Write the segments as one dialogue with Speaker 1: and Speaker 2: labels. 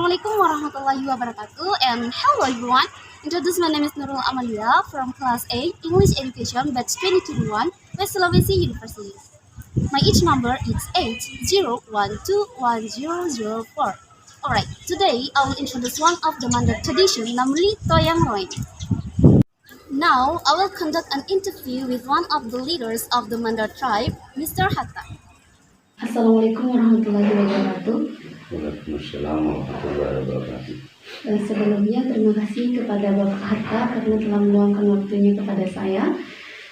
Speaker 1: Assalamualaikum warahmatullahi wabarakatuh, and hello everyone. Introduce, my name is Nurul Amalia from Class A English Education Batch 2021 West Sulawesi University. My each number is 801210004. Alright, today I will introduce one of the Mandar tradition, namely Toyang Roeng. Now I will conduct an interview with one of the leaders of the Mandar tribe, Mr. Hatta.
Speaker 2: Assalamualaikum warahmatullahi wabarakatuh.
Speaker 3: Waalaikumsalam warahmatullahi wabarakatuh.
Speaker 2: Sebelumnya terima kasih kepada Bapak Hatta karena telah meluangkan waktunya kepada saya.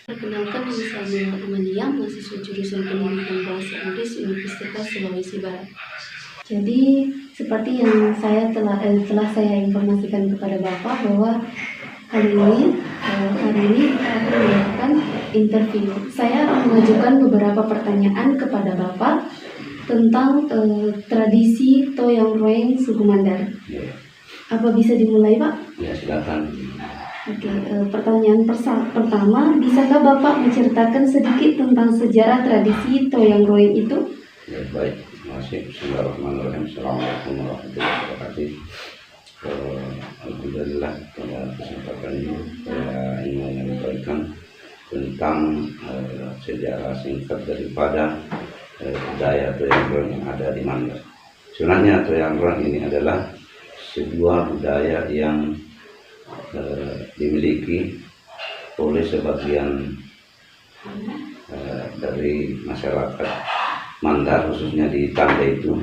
Speaker 2: Perkenalkan, nama saya Nurul Amalia, mahasiswa jurusan Pendidikan Bahasa Inggris Universitas Sulawesi Barat. Jadi seperti yang telah saya informasikan kepada Bapak bahwa hari ini kita akan melakukan interview. Saya akan mengajukan beberapa pertanyaan kepada Bapak tentang tradisi Toyang Roeng suku Mandar.
Speaker 3: Ya.
Speaker 2: Apa bisa dimulai, Pak?
Speaker 3: Ya, silakan.
Speaker 2: Oke, pertanyaan pertama, bisakah Bapak menceritakan sedikit tentang sejarah tradisi Toyang Roeng itu?
Speaker 3: Ya, baik. Terima kasih. Bismillahirrahmanirrahim. Assalamualaikum warahmatullahi wabarakatuh. Alhamdulillah pada kesempatan ini saya ingin menyampaikan tentang sejarah singkat daripada budaya Toyang Roeng yang ada di Mandar. Sebenarnya Toyang Roeng ini adalah sebuah budaya yang dimiliki oleh sebagian dari masyarakat Mandar, khususnya di Tanda itu,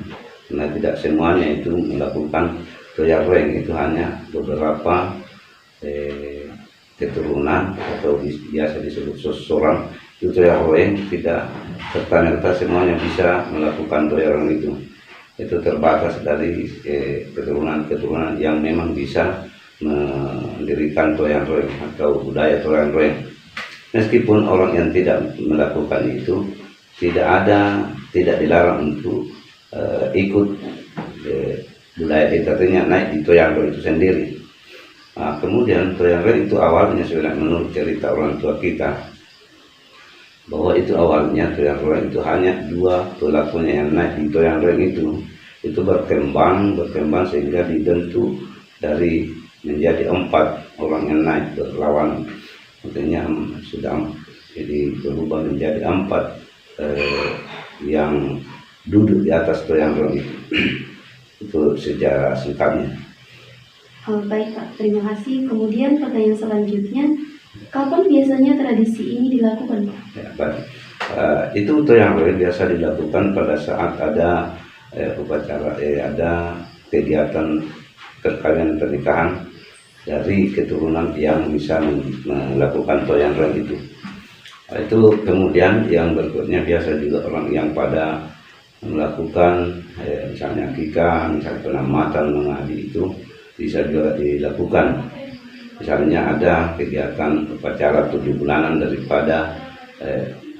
Speaker 3: karena tidak semuanya itu melakukan Toyang Roeng. Itu hanya beberapa keturunan atau biasa disebut seseorang itu Toyang Roeng. Tidak serta-merta semuanya bisa melakukan Toyang Roeng itu. Itu terbatas dari keturunan-keturunan yang memang bisa mendirikan Toyang Roeng atau budaya Toyang Roeng. Meskipun orang yang tidak melakukan itu tidak dilarang untuk ikut budaya itu, artinya naik di Toyang Roeng itu sendiri. Nah, kemudian Toyang Roeng itu awalnya sebenarnya menurut cerita orang tua kita, bahwa itu awalnya Toyang Roeng itu hanya dua pelakunya yang naik di Toyang Roeng itu berkembang sehingga dibentuk dari menjadi 4 orang yang naik berlawan, artinya sudah jadi berubah menjadi 4 yang duduk di atas Toyang Roeng itu. Itu sejarah singkatnya.
Speaker 2: Baik, Pak, terima kasih. Kemudian pertanyaan selanjutnya, kapan biasanya tradisi ini dilakukan, Pak?
Speaker 3: Ya, baik. Itu Toyang Roeng biasa dilakukan pada saat ada upacara, ada kegiatan perkawinan pernikahan dari keturunan yang bisa melakukan Toyang Roeng itu. Itu kemudian yang berikutnya biasa juga orang yang pada melakukan misalnya akikah, misalnya penamatan mengadi, itu bisa juga dilakukan. Misalnya ada kegiatan upacara 7 bulanan daripada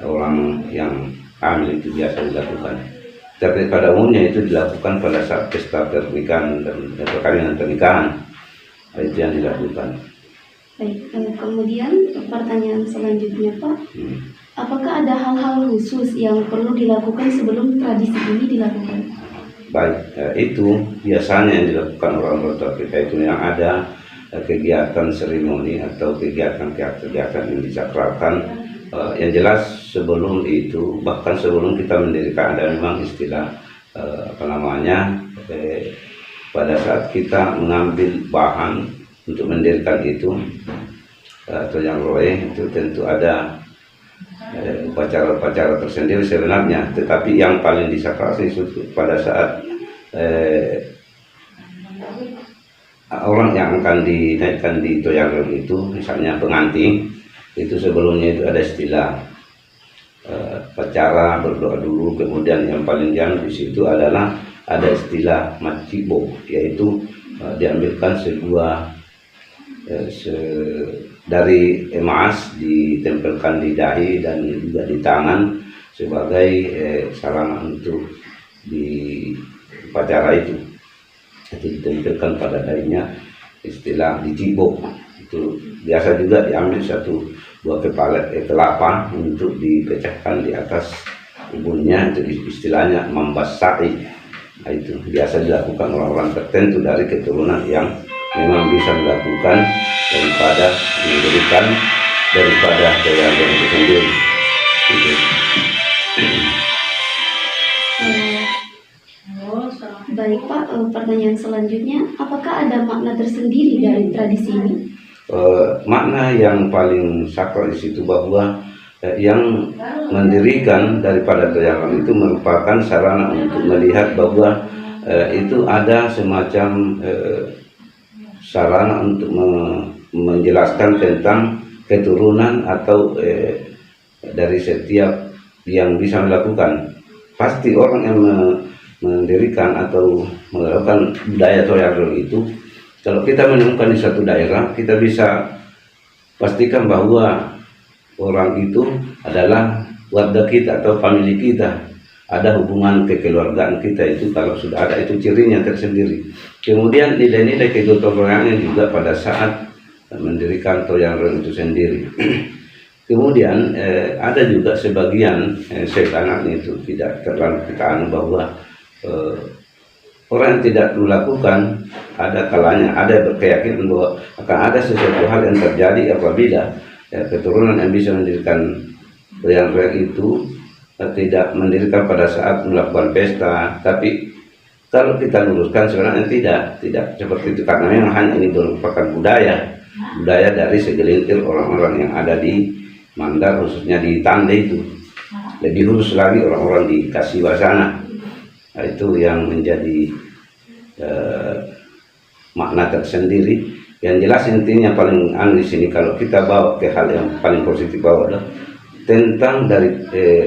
Speaker 3: orang yang hamil, itu biasa dilakukan. Tapi pada umumnya itu dilakukan pada saat pesta pernikahan dan perkawinan pernikahan, itu yang dilakukan.
Speaker 2: Baik, kemudian pertanyaan selanjutnya, Pak, apakah ada hal-hal khusus yang perlu dilakukan sebelum tradisi ini dilakukan?
Speaker 3: Baik, itu biasanya yang dilakukan orang-orang tua kita itu yang ada kegiatan seremoni atau kegiatan yang disakralkan. Yang jelas sebelum itu, bahkan sebelum kita mendirikan, ada memang istilah pada saat kita mengambil bahan untuk mendirikan itu Toyang Roeng itu tentu ada upacara-upacara tersendiri sebenarnya, tetapi yang paling disakralkan itu pada saat orang yang akan dinaikkan di Toyang Roeng itu, misalnya pengantin, itu sebelumnya itu ada istilah upacara berdoa dulu, kemudian yang paling jangan di situ adalah ada istilah macibo, yaitu diambilkan sebuah dari emas, ditempelkan di dahi dan juga di tangan sebagai sarana untuk di upacara itu ditempelkan pada dahinya, istilah dicibok. Itu biasa juga diambil satu buah kelapa untuk dipecahkan di atas ubunnya, itu istilahnya membasai. Nah, itu biasa dilakukan orang-orang tertentu dari keturunan yang memang bisa melakukan daripada memberikan daripada toyang itu sendiri. Itu.
Speaker 2: Baik Pak, pertanyaan selanjutnya, apakah ada makna tersendiri dari tradisi ini?
Speaker 3: Makna yang paling sakral di situ bahwa yang mendirikan daripada toyangan itu merupakan sarana untuk melihat bahwa itu ada semacam sarana untuk menjelaskan tentang keturunan atau dari setiap yang bisa melakukan. Pasti orang yang mendirikan atau melakukan budaya toyangan itu, kalau kita menemukan di satu daerah, kita bisa pastikan bahwa orang itu adalah warga kita atau famili kita, ada hubungan kekeluargaan kita. Itu kalau sudah ada, itu cirinya tersendiri. Kemudian nilai-nilai kegotong royongannya juga pada saat mendirikan toyang royong itu sendiri. Kemudian ada juga sebagian setanatnya itu tidak terlalu kita anu bahwa orang yang tidak melakukan, ada kalanya ada berkeyakinan bahwa akan ada sesuatu hal yang terjadi apabila keturunan yang bisa mendirikan toyang-toyang itu tidak mendirikan pada saat melakukan pesta. Tapi kalau kita luruskan sebenarnya tidak seperti itu, karena memang hanya ini merupakan budaya dari segelintir orang-orang yang ada di Mandar, khususnya di Tande itu. Lebih khusus lagi orang-orang di Kasiwa sana. Nah, itu yang menjadi makna tersendiri. Yang jelas intinya paling di sini kalau kita bawa ke hal yang paling positif bahwa tentang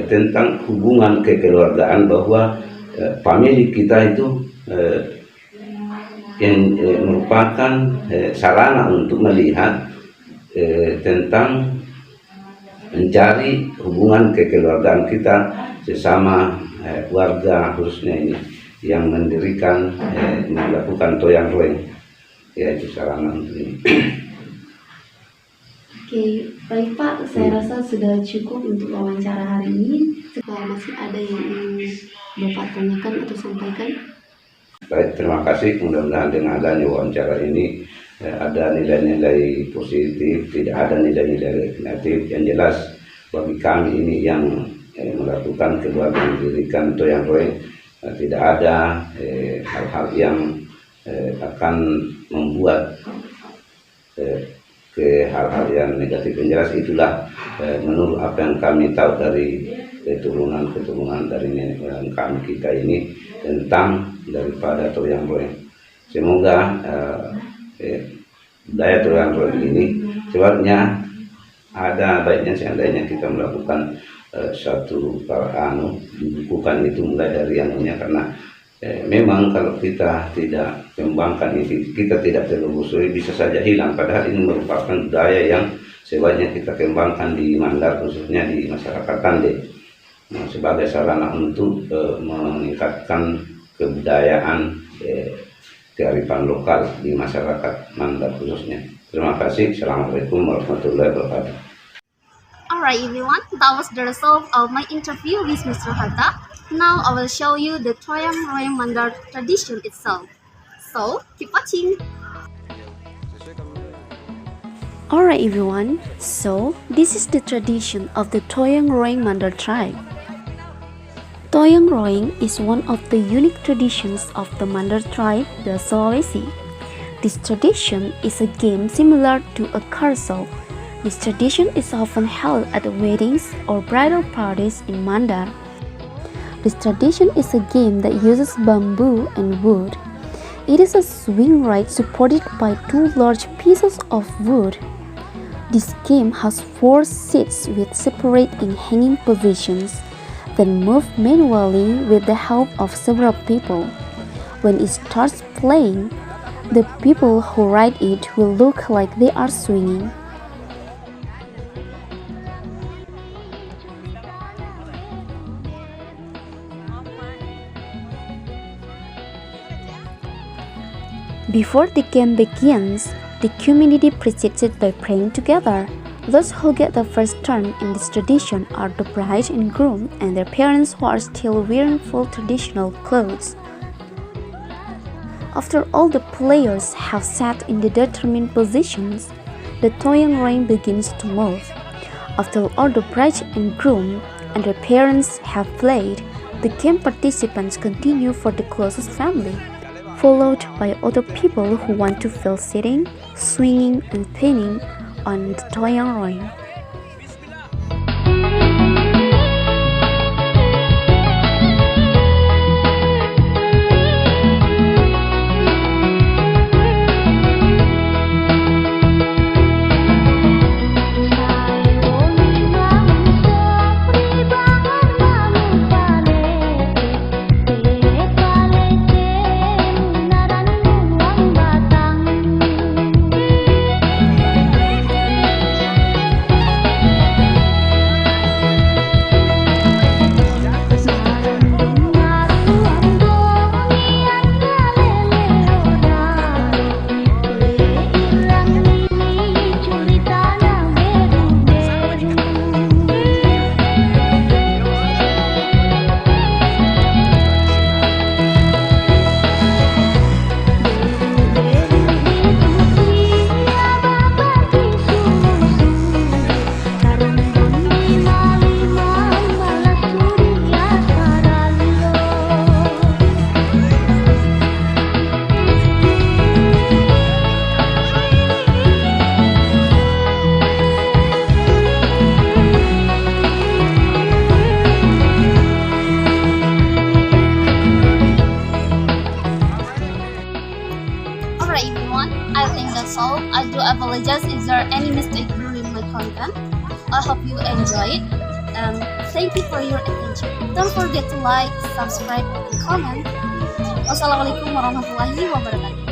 Speaker 3: tentang hubungan kekeluargaan, bahwa famili kita itu yang merupakan sarana untuk melihat tentang mencari hubungan kekeluargaan kita sesama warga, khususnya ini yang mendirikan melakukan toyang royong, yaitu sarana untuk ini.
Speaker 2: Oke, baik Pak, saya rasa sudah cukup untuk wawancara hari ini. Masih ada yang ingin Bapak tanyakan atau sampaikan?
Speaker 3: Baik, terima kasih. Mudah-mudahan dengan adanya wawancara ini ada nilai-nilai positif, tidak ada nilai-nilai negatif. Yang jelas bagi kami ini yang melakukan keluarga mendirikan toyang royong, tidak ada hal-hal yang akan membuat ke hal-hal yang negatif. Yang jelas itulah menurut apa yang kami tahu dari keturunan dari nenek moyang kami kita ini tentang daripada toyang royong. Semoga budaya toyang royong ini sebabnya ada baiknya seandainya kita melakukan satu dibukukan itu mulai dari anunya, karena memang kalau kita tidak kembangkan ini, kita tidak telusuri, bisa saja hilang. Padahal ini merupakan budaya yang sebaiknya kita kembangkan di Mandar, khususnya di masyarakat Tande, sebagai sarana untuk meningkatkan kebudayaan kearifan lokal di masyarakat Mandar khususnya. Terima kasih. Assalamualaikum warahmatullahi wabarakatuh.
Speaker 1: Alright everyone, that was the result of my interview with Mr. Hatta. Now I will show you the Toyang Royong Mandar tradition itself. So, keep watching!
Speaker 2: Alright everyone, so this is the tradition of the Toyang Royong Mandar tribe. Toyang Royong is one of the unique traditions of the Mandar tribe, the Sulawesi. This tradition is a game similar to a carousel. This tradition is often held at weddings or bridal parties in Mandar. This tradition is a game that uses bamboo and wood. It is a swing ride supported by two large pieces of wood. This game has 4 seats with separate and hanging positions, then move manually with the help of several people. When it starts playing, the people who ride it will look like they are swinging. Before the game begins, the community proceeds by praying together. Those who get the first turn in this tradition are the bride and groom and their parents who are still wearing full traditional clothes. After all the players have sat in the determined positions, the Toyang Ring begins to move. After all the bride and groom and their parents have played, the game participants continue for the closest family, followed by other people who want to feel sitting, swinging, and pinning on the Toyang Ring.
Speaker 1: Alright everyone, I think that's all. I do apologize if there are any mistake during my content. I hope you enjoy it and thank you for your attention. Don't forget to like, subscribe, and comment. Wassalamualaikum warahmatullahi wabarakatuh.